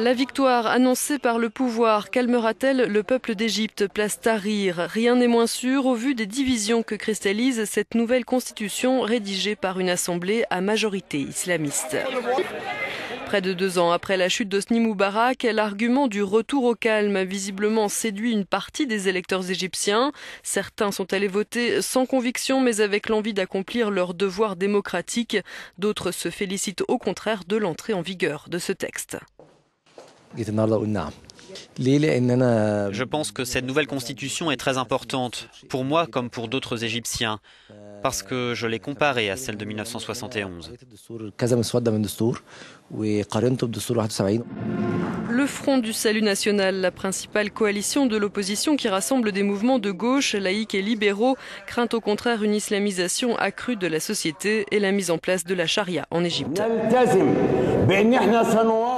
La victoire annoncée par le pouvoir calmera-t-elle le peuple d'Égypte? Place Tahrir. Rien n'est moins sûr au vu des divisions que cristallise cette nouvelle constitution rédigée par une assemblée à majorité islamiste. Près de 2 ans après la chute d'Hosni Moubarak, l'argument du retour au calme a visiblement séduit une partie des électeurs égyptiens. Certains sont allés voter sans conviction mais avec l'envie d'accomplir leur devoir démocratique. D'autres se félicitent au contraire de l'entrée en vigueur de ce texte. Je pense que cette nouvelle constitution est très importante, pour moi comme pour d'autres Égyptiens, parce que je l'ai comparée à celle de 1971. Le Front du Salut National, la principale coalition de l'opposition qui rassemble des mouvements de gauche, laïcs et libéraux, craint au contraire une islamisation accrue de la société et la mise en place de la charia en Égypte.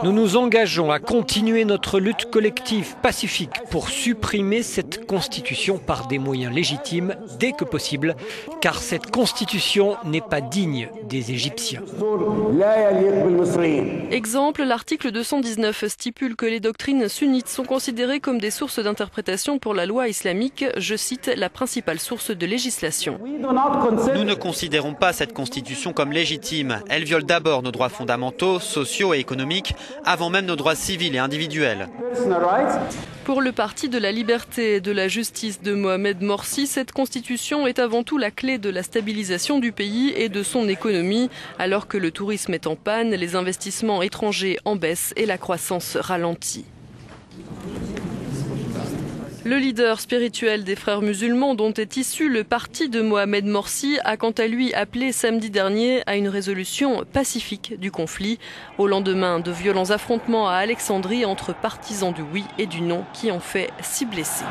Nous nous engageons à continuer notre lutte collective pacifique pour supprimer cette constitution par des moyens légitimes dès que possible, car cette constitution n'est pas digne des Égyptiens. Exemple, l'article 219 stipule que les doctrines sunnites sont considérées comme des sources d'interprétation pour la loi islamique, je cite, la principale source de législation. Nous ne considérons pas cette constitution comme légitime. Elle viole d'abord nos droits fondamentaux, sociaux et économiques, avant même nos droits civils et individuels. Pour le Parti de la liberté et de la justice de Mohamed Morsi, cette constitution est avant tout la clé de la stabilisation du pays et de son économie. Alors que le tourisme est en panne, les investissements étrangers en baisse et la croissance ralentit. Le leader spirituel des frères musulmans dont est issu le parti de Mohamed Morsi a quant à lui appelé samedi dernier à une résolution pacifique du conflit, au lendemain de violents affrontements à Alexandrie entre partisans du oui et du non qui ont fait 6 blessés.